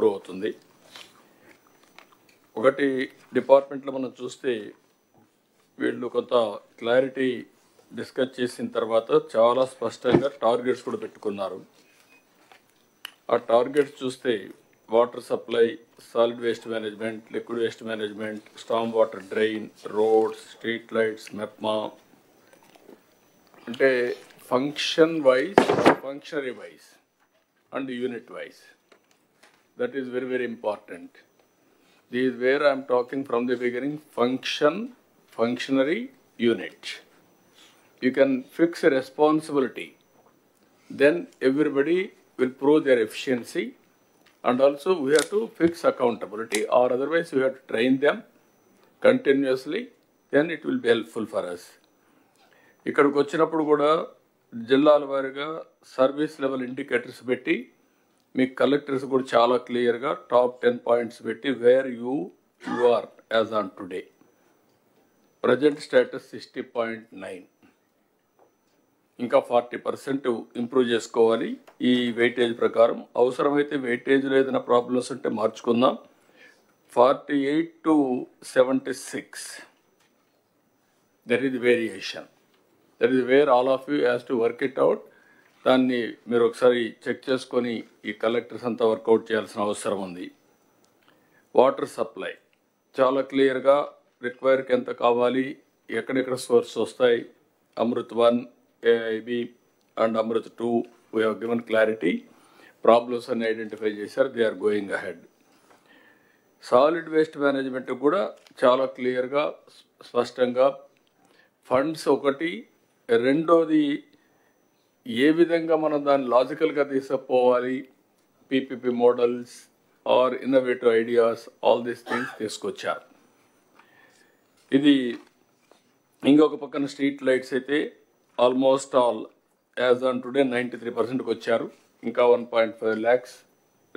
Improve అవుతుంది. ఒకటి డిపార్ట్మెంట్లో మనం చూస్తే వీళ్ళు కొంత క్లారిటీ డిస్కస్ చేసిన తర్వాత చాలా స్పష్టంగా టార్గెట్స్ కూడా పెట్టుకున్నారు. ఆ టార్గెట్స్ చూస్తే water supply, solid waste management, liquid waste management, storm water drain, roads, street lights, MEPMA, అంటే function wise, functionary wise and unit wise. That is very, very important. This is where I am talking from the beginning, functionary unit. You can fix a responsibility. Then everybody will prove their efficiency, and also we have to fix accountability, or otherwise we have to train them continuously. Then it will be helpful for us. ఇక్కడికి వచ్చినప్పుడు కూడా జిల్లాల వారీగా service level indicators పెట్టి మీకు collectors కూడా చాలా క్లియర్గా టాప్ 10 పాయింట్స్ పెట్టి where you are as on today. Present status 60.9, ఇంకా 40% ఇంప్రూవ్ చేసుకోవాలి ఈ వెయిటేజ్ ప్రకారం. అవసరమైతే వెయిటేజ్లో ఏదైనా ప్రాబ్లమ్స్ ఉంటే మార్చుకుందాం. 48 to 76 that is variation. That is where all of you has to work it out. దాన్ని మీరు ఒకసారి చెక్ చేసుకొని ఈ కలెక్టర్స్ అంతా వర్కౌట్ చేయాల్సిన అవసరం ఉంది. వాటర్ సప్లై చాలా క్లియర్గా రిక్వైర్కి ఎంత కావాలి, ఎక్కడెక్కడ సోర్స్ వస్తాయి. Amrut 1, AIB and Amrut 2 we have given clarity. Problems అన్ని ఐడెంటిఫై చేశారు. They are going ahead. Solid waste management కూడా చాలా క్లియర్గా స్పష్టంగా ఫండ్స్ ఒకటి, రెండోది ఏ విధంగా మనం దాన్ని లాజికల్గా తీసుకుపోవాలి, PPP models or innovative ideas, all these things తీసుకొచ్చారు. ఇది ఇంకొక పక్కన స్ట్రీట్ లైట్స్ అయితే almost all as on today 93%కి వచ్చారు. ఇంకా 1.5 lakhs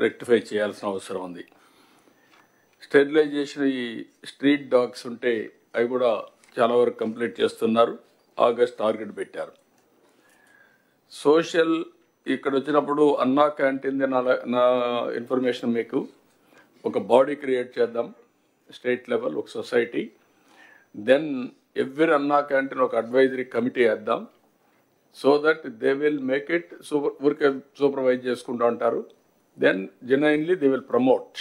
రెక్టిఫై చేయాల్సిన అవసరం ఉంది. స్టెరిలైజేషన్, ఈ స్ట్రీట్ డాగ్స్ ఉంటే అవి కూడా చాలా వరకు కంప్లీట్ చేస్తున్నారు. ఆగస్ట్ టార్గెట్ పెట్టారు. సోషల్ ఇక్కడ వచ్చినప్పుడు అన్నా క్యాంటీన్ నా ఇన్ఫర్మేషన్ మీకు ఒక బాడీ క్రియేట్ చేద్దాం, స్టేట్ లెవెల్ ఒక society. Then every Anna canteen ఒక అడ్వైజరీ కమిటీ వేద్దాం. So that they will make it ఊరికే సూపర్వైజ్ చేసుకుంటూ ఉంటారు. Then genuinely they will promote.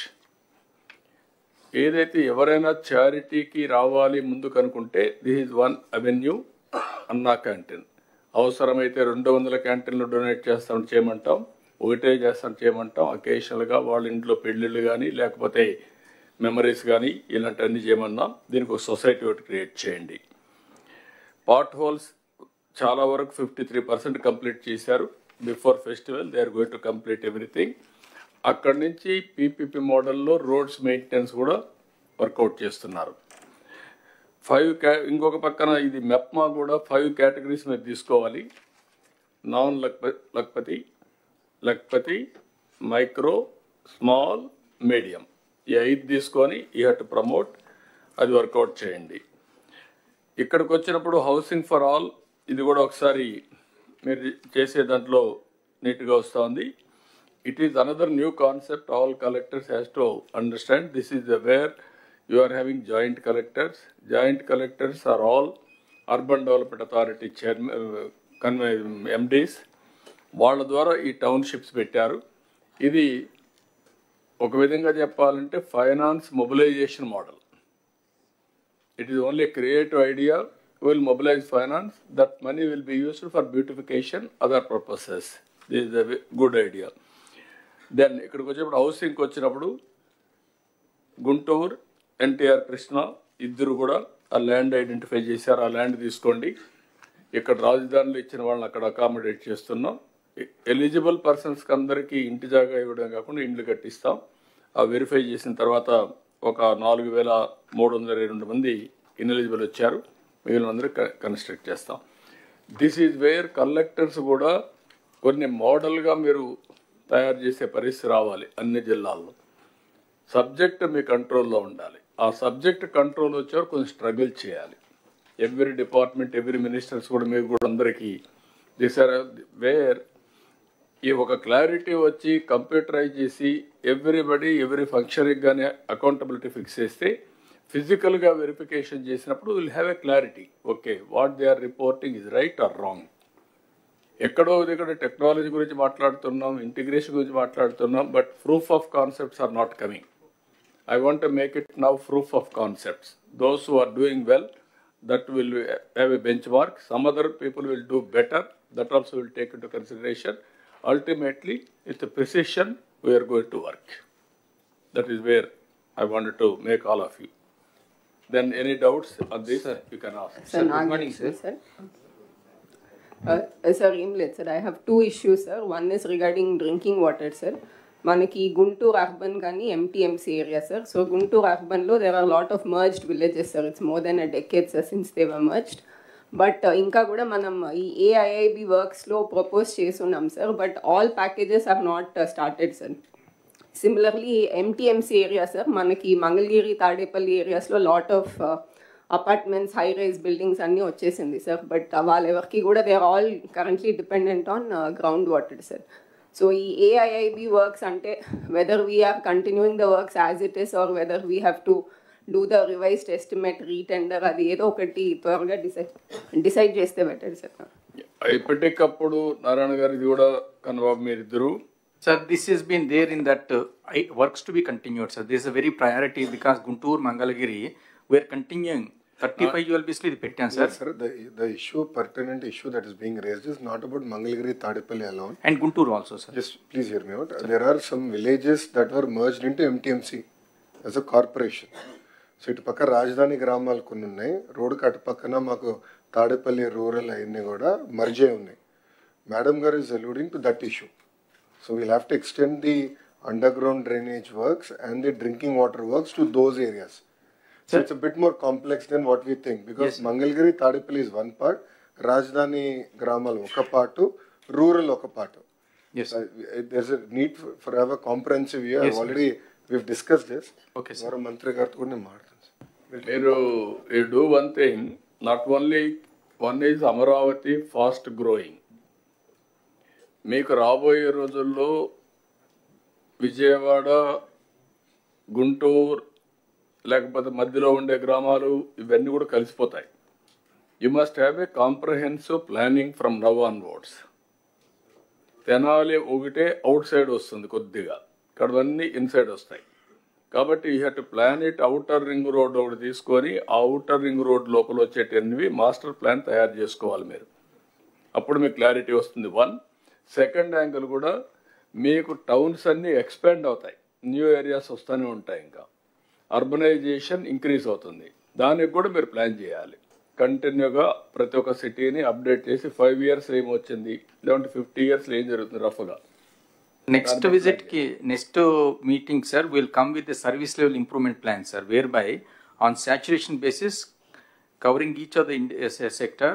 ఏదైతే ఎవరైనా చారిటీకి రావాలి ముందుకు అనుకుంటే this is one avenue, Anna canteen. అవసరమైతే 200 క్యాంటీన్లు డొనేట్ చేస్తాం చేయమంటాం, ఒకటే చేస్తాం చేయమంటాం. అకేషనల్గా వాళ్ళ ఇంట్లో పెళ్ళిళ్ళు కానీ లేకపోతే మెమరీస్ కానీ ఇలాంటివన్నీ చేయమన్నాం. దీనికి ఒక సొసైటీ ఒకటి క్రియేట్ చేయండి. పాట్ హోల్స్ చాలా వరకు 53% కంప్లీట్ చేశారు. Before festival they are going to complete everything. అక్కడి నుంచి పీపీపీ మోడల్లో రోడ్స్ మెయింటెనెన్స్ కూడా వర్కౌట్ చేస్తున్నారు. 5 ఇంకొక పక్కన ఇది మెప్మా కూడా 5 కేటగిరీస్ మీద తీసుకోవాలి. Non Lakhpati, micro, small, medium, ఈ 5 తీసుకొని యూ హ్యావ్ టు ప్రమోట్. అది వర్కౌట్ చేయండి. ఇక్కడికి వచ్చినప్పుడు హౌసింగ్ ఫర్ ఆల్, ఇది కూడా ఒకసారి మీరు చేసే దాంట్లో నీట్గా వస్తుంది. It is another new concept all collectors has to understand. This is where you are having joint collectors. Joint collectors are all Urban Development Authority MDs. వాళ్ళ ద్వారా ఈ టౌన్షిప్స్ పెట్టారు. ఇది ఒక విధంగా చెప్పాలంటే finance mobilisation model. It is only a creative idea. We will mobilize finance. That money will be used for beautification, other purposes. This is a good idea. Then ఇక్కడికి వచ్చేప్పుడు హౌసింగ్కి వచ్చినప్పుడు గుంటూరు, ఎన్టీఆర్ కృష్ణ ఇద్దరు కూడా ఆ ల్యాండ్ ఐడెంటిఫై చేశారు. ఆ ల్యాండ్ తీసుకోండి. ఇక్కడ రాజధానిలో ఇచ్చిన వాళ్ళని అక్కడ అకామిడేట్ చేస్తున్నాం. ఎలిజిబుల్ పర్సన్స్కి అందరికీ ఇంటి జాగా ఇవ్వడం కాకుండా ఇండ్లు కట్టిస్తాం. ఆ వెరిఫై చేసిన తర్వాత ఒక 4,322 మంది ఇన్ఎలిజిబుల్ వచ్చారు. మిగిలిన అందరూ కన్స్ట్రక్ట్ చేస్తాం. దిస్ ఈజ్ వేర్ కలెక్టర్స్ కూడా కొన్ని మోడల్గా మీరు తయారు చేసే పరిస్థితి రావాలి. అన్ని జిల్లాల్లో సబ్జెక్ట్ మీ కంట్రోల్లో ఉండాలి. ఆ సబ్జెక్ట్ కంట్రోల్ వచ్చారు కొంచెం స్ట్రగుల్ చేయాలి. ఎవ్రీ డిపార్ట్మెంట్, ఎవ్రీ మినిస్టర్స్ కూడా మీకు కూడా అందరికీ దిస్ ఆర్ వేర్ ఈ ఒక క్లారిటీ వచ్చి కంప్యూటరైజ్ చేసి ఎవ్రీ ఫంక్షన్కి కానీ అకౌంటబిలిటీ ఫిక్స్ చేస్తే ఫిజికల్గా వెరిఫికేషన్ చేసినప్పుడు will have a clarity. Okay, what they are reporting is right or wrong. ఎక్కడో ఇక్కడ టెక్నాలజీ గురించి మాట్లాడుతున్నాం, ఇంటిగ్రేషన్ గురించి మాట్లాడుతున్నాం, but proof of concepts are not coming. I want to make it now proof of concepts. Those who are doing well, that will have a benchmark. Some other people will do better. That also will take into consideration. Ultimately, with the precision, we are going to work. That is where I wanted to make all of you. Then any doubts on this, sir, you can ask. Sir, good morning, sir. Sir, Imlet, sir, I have two issues, sir. One is regarding drinking water, sir. మనకి Guntur urban కానీ MTMC area sir. So Guntur అర్బన్లో there are lot of merged villages sir. It's more than a decade sir since they were merged. But ఇంకా కూడా మనం ఈ AIIB వర్క్స్లో propose చేస్తున్నాం sir. But all packages are not started sir. Similarly MTMC area sir, మనకి మంగళగిరి తాడేపల్లి ఏరియాస్లో lot of apartments, high rise buildings అన్నీ వచ్చేసింది సార్. బట్ వాళ్ళెవరికి కూడా they are all currently dependent on ground water sir. So, AIIB works ante whether we are continuing the works as it is or whether we have to do the revised estimate, retender, adi edo okati tvarga decide cheste better sir. ఇప్పటికప్పుడు నారాయణ గారు ఇది కూడా కన్వాబ్ మీరిద్దరు. Sir, this has been there in that works to be continued, sir. This is a very priority because Guntur, Mangalagiri, we are continuing. 35 obviously the pettan, sir. Yes, sir. The issue, pertinent issue that is being raised is not about Mangalagiri, Tadepalli alone. And Guntur also, sir. Just please hear me out. Sir. There are some villages that were merged into MTMC as a corporation. So ఇటు పక్క రాజధాని గ్రామాలు కొన్ని ఉన్నాయి, రోడ్డుకి అటు పక్కన మాకు తాడేపల్లి రూరల్ అవన్నీ కూడా మర్జ్ అయి ఉన్నాయి. మేడం గారు is alluding to that issue. So we'll have to extend the underground drainage works and the drinking water works to those areas. So it's a bit more complex than what we think because yes, Mangalgiri, Tadepalli is one part, Rajdhani Gramal oka part, rural oka part. Yes. There's a need for have a comprehensive view. Yes, already we've discussed this. Okay, sir. Mantri garu too You do one thing, not only one is Amaravati fast growing. మీకు రాబోయే రోజుల్లో విజయవాడ, గుంటూరు లేకపోతే మధ్యలో ఉండే గ్రామాలు ఇవన్నీ కూడా కలిసిపోతాయి. You must have a comprehensive planning from now onwards. Tenali ఒకటే అవుట్ సైడ్ వస్తుంది కొద్దిగా, ఇక్కడవన్నీ ఇన్సైడ్ వస్తాయి. కాబట్టి you have to plan it. Outer ring road ఒకటి తీసుకొని ఆ అవుటర్ రింగ్ రోడ్ లోపల వచ్చేటవి మాస్టర్ ప్లాన్ తయారు చేసుకోవాలి మీరు. అప్పుడు మీకు క్లారిటీ వస్తుంది. వన్ సెకండ్ యాంగిల్ కూడా మీకు టౌన్స్ అన్నీ ఎక్స్పాండ్ అవుతాయి, న్యూ ఏరియాస్ వస్తూనే ఉంటాయి, ఇంకా అర్బనైజేషన్ ఇంక్రీజ్ అవుతుంది. దానికి కూడా మీరు ప్లాన్ చేయాలి. కంటిన్యూగా ప్రతి ఒక్క సిటీని అప్డేట్ చేసి 5 years ఏమొచ్చింది, లేదంటే 50 years ఏం జరుగుతుంది రఫ్గా. Next visit ki, next meeting, sir, will come with a service level improvement plan, sir, whereby on saturation basis, covering each of the sector,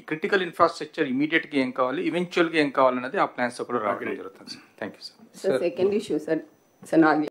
critical infrastructure immediate ki em kavali, eventual ki em kavalannadi aa plans okado raakadam jarugutundi, sir. Thank you, sir. Sir, second issue, sir.